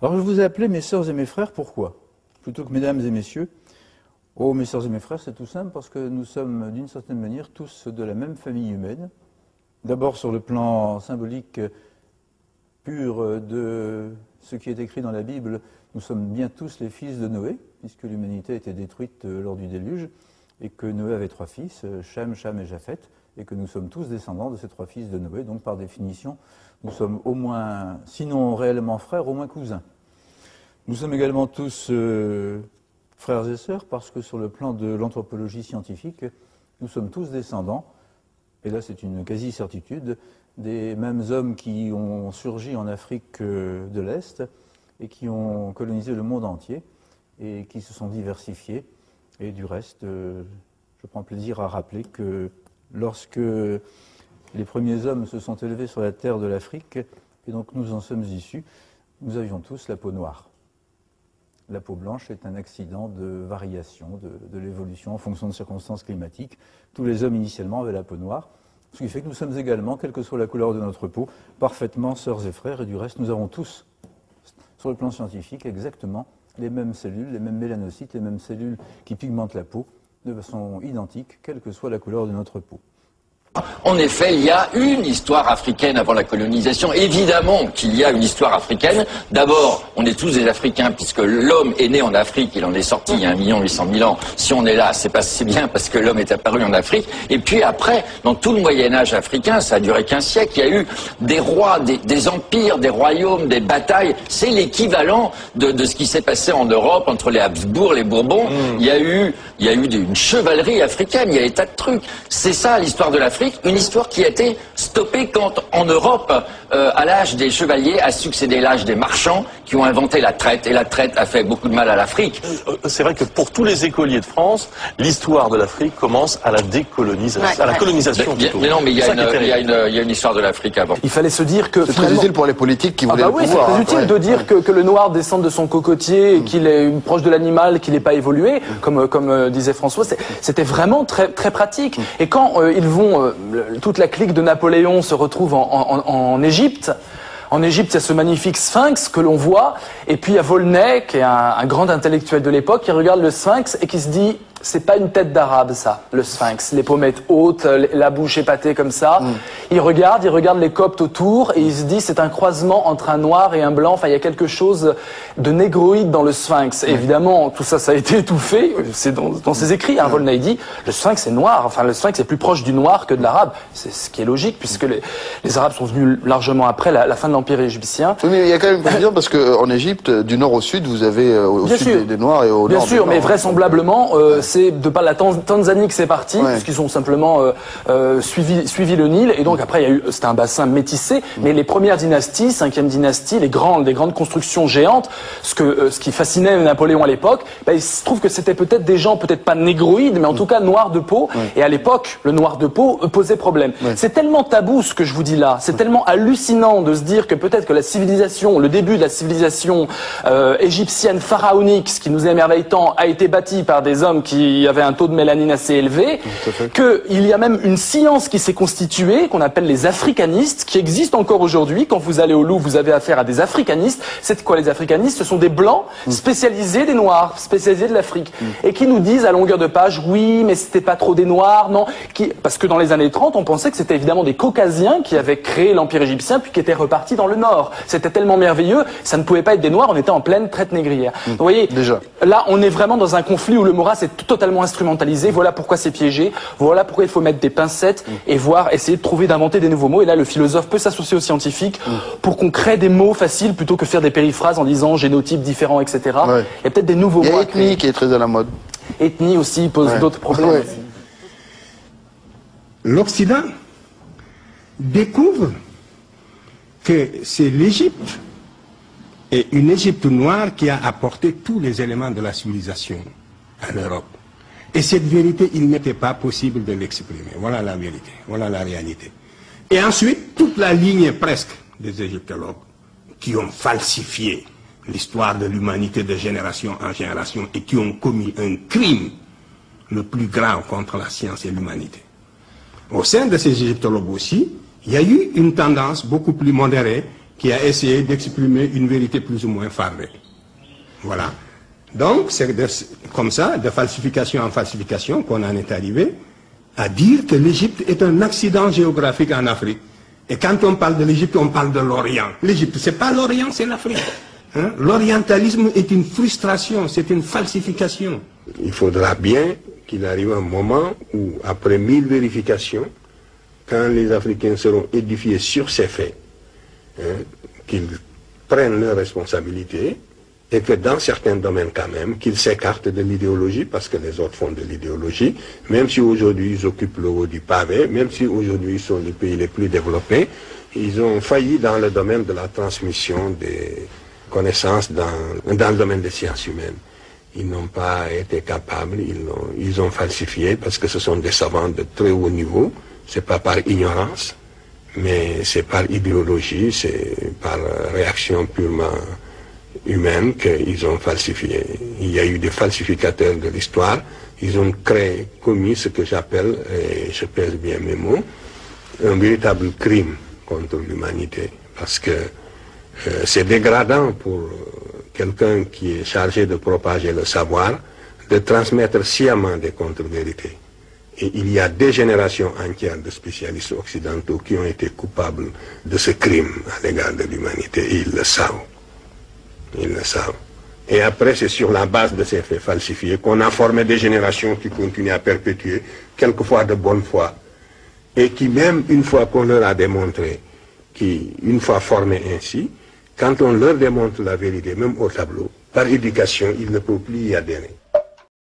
Alors je vous ai appelé mes sœurs et mes frères, pourquoi? Plutôt que mesdames et messieurs. Oh, mes sœurs et mes frères, c'est tout simple parce que nous sommes d'une certaine manière tous de la même famille humaine. D'abord sur le plan symbolique pur de ce qui est écrit dans la Bible, nous sommes bien tous les fils de Noé, puisque l'humanité a été détruite lors du déluge, et que Noé avait 3 fils, Cham, Cham et Japhet, et que nous sommes tous descendants de ces 3 fils de Noé, donc par définition, nous sommes au moins, sinon réellement frères, au moins cousins. Nous sommes également tous frères et sœurs, parce que sur le plan de l'anthropologie scientifique, nous sommes tous descendants, et là c'est une quasi-certitude, des mêmes hommes qui ont surgi en Afrique de l'Est et qui ont colonisé le monde entier et qui se sont diversifiés. Et du reste, je prends plaisir à rappeler que lorsque les premiers hommes se sont élevés sur la terre de l'Afrique, et donc nous en sommes issus, nous avions tous la peau noire. La peau blanche est un accident de variation, de l'évolution en fonction de circonstances climatiques. Tous les hommes initialement avaient la peau noire, ce qui fait que nous sommes également, quelle que soit la couleur de notre peau, parfaitement sœurs et frères, et du reste nous avons tous, sur le plan scientifique, exactement les mêmes cellules, les mêmes mélanocytes, les mêmes cellules qui pigmentent la peau, de façon identique, quelle que soit la couleur de notre peau. En effet, il y a une histoire africaine avant la colonisation. Évidemment qu'il y a une histoire africaine. D'abord, on est tous des Africains, puisque l'homme est né en Afrique, il en est sorti il y a 1 800 000 ans. Si on est là, c'est bien parce que l'homme est apparu en Afrique. Et puis après, dans tout le Moyen-Âge africain, ça a duré qu'1 siècle, il y a eu des rois, des empires, des royaumes, des batailles. C'est l'équivalent de ce qui s'est passé en Europe entre les Habsbourg, les Bourbons. Il y a eu une chevalerie africaine, il y a des tas de trucs. C'est ça l'histoire de l'Afrique. Une histoire qui a été stoppée quand, en Europe, à l'âge des chevaliers, a succédé l'âge des marchands qui ont inventé la traite, et la traite a fait beaucoup de mal à l'Afrique. C'est vrai que pour tous les écoliers de France, l'histoire de l'Afrique commence à la décolonisation, à la colonisation plutôt. Mais non, mais il y a une histoire de l'Afrique avant. Il fallait se dire que... C'est très utile pour les politiques qui voulaient le pouvoir. C'est très utile de dire que le noir descende de son cocotier et qu'il est proche de l'animal, qu'il n'ait pas évolué, comme disait François. C'était vraiment très, très pratique. Et quand ils vont... toute la clique de Napoléon se retrouve en Égypte. En Égypte, il y a ce magnifique sphinx que l'on voit, et puis il y a Volney, qui est un grand intellectuel de l'époque, qui regarde le sphinx et qui se dit... C'est pas une tête d'arabe, ça, le sphinx. Les pommettes hautes, la bouche épatée comme ça. Il regarde les coptes autour et il se dit c'est un croisement entre un noir et un blanc. Enfin, il y a quelque chose de négroïde dans le sphinx. Et évidemment, tout ça, ça a été étouffé. C'est dans ses écrits. Hein, Volney dit le sphinx est noir. Enfin, le sphinx est plus proche du noir que de l'arabe. C'est ce qui est logique puisque les arabes sont venus largement après la fin de l'Empire égyptien. Oui, mais il y a quand même une dire parce qu'en Égypte, du nord au sud, vous avez au sud des noirs et au nord Bien sûr, mais blancs. vraisemblablement, c'est de par la Tanzanie que c'est parti, puisqu'ils ont simplement suivi le Nil, et donc après c'était un bassin métissé, mais les premières dynasties, 5e dynastie, des grandes constructions géantes, ce qui fascinait Napoléon à l'époque, il se trouve que c'était peut-être des gens, peut-être pas négroïdes, mais en tout cas noirs de peau, et à l'époque, le noir de peau posait problème. C'est tellement tabou ce que je vous dis là, c'est tellement hallucinant de se dire que peut-être que la civilisation, le début de la civilisation égyptienne pharaonique, ce qui nous émerveille tant, a été bâti par des hommes qui avaient un taux de mélanine assez élevé, qu'il y a même une science qui s'est constituée, qu'on appelle les africanistes, qui existe encore aujourd'hui. Quand vous allez au Louvre, vous avez affaire à des africanistes. C'est quoi les africanistes? Ce sont des blancs spécialisés des noirs, spécialisés de l'Afrique, et qui nous disent à longueur de page, oui, mais c'était pas trop des noirs, non, parce que dans les années 30, on pensait que c'était évidemment des caucasiens qui avaient créé l'Empire égyptien, puis qui étaient repartis dans le nord. C'était tellement merveilleux, ça ne pouvait pas être des noirs, on était en pleine traite négrière. Vous voyez, là, on est vraiment dans un conflit où le Maurras est totalement instrumentalisé. Voilà pourquoi c'est piégé. Voilà pourquoi il faut mettre des pincettes et essayer de trouver, d'inventer des nouveaux mots. Et là, le philosophe peut s'associer aux scientifiques pour qu'on crée des mots faciles plutôt que faire des périphrases en disant génotype différent, etc. Il y a peut-être des nouveaux mots. Il y a ethnie qui est très à la mode. Ethnie aussi pose d'autres problèmes. L'Occident découvre que c'est l'Égypte et une Égypte noire qui a apporté tous les éléments de la civilisation en Europe. Et cette vérité, il n'était pas possible de l'exprimer. Voilà la vérité, voilà la réalité. Et ensuite, toute la ligne presque des égyptologues qui ont falsifié l'histoire de l'humanité de génération en génération et qui ont commis un crime le plus grave contre la science et l'humanité. Au sein de ces égyptologues aussi, il y a eu une tendance beaucoup plus modérée qui a essayé d'exprimer une vérité plus ou moins farée. Voilà. Donc, c'est comme ça, de falsification en falsification, qu'on en est arrivé à dire que l'Égypte est un accident géographique en Afrique. Et quand on parle de l'Égypte, on parle de l'Orient. L'Égypte, c'est pas l'Orient, c'est l'Afrique. Hein? L'orientalisme est une frustration, c'est une falsification. Il faudra bien qu'il arrive un moment où, après 1000 vérifications, quand les Africains seront édifiés sur ces faits, hein, qu'ils prennent leurs responsabilités, et que dans certains domaines quand même, qu'ils s'écartent de l'idéologie, parce que les autres font de l'idéologie, même si aujourd'hui ils occupent le haut du pavé, même si aujourd'hui ils sont les pays les plus développés, ils ont failli dans le domaine de la transmission des connaissances dans le domaine des sciences humaines. Ils n'ont pas été capables, ils ont falsifié, parce que ce sont des savants de très haut niveau, c'est pas par ignorance, mais c'est par idéologie, c'est par réaction purement humaine qu'ils ont falsifié. Il y a eu des falsificateurs de l'histoire, ils ont commis ce que j'appelle, et je pèse bien mes mots, un véritable crime contre l'humanité, parce que c'est dégradant pour quelqu'un qui est chargé de propager le savoir, de transmettre sciemment des contre-vérités. Et il y a des générations entières de spécialistes occidentaux qui ont été coupables de ce crime à l'égard de l'humanité, et ils le savent. Ils le savent. Et après, c'est sur la base de ces faits falsifiés qu'on a formé des générations qui continuent à perpétuer, quelquefois de bonne foi, et qui même, une fois qu'on leur a démontré, une fois formés ainsi, quand on leur démontre la vérité, même au tableau, par éducation, ils ne peuvent plus y adhérer.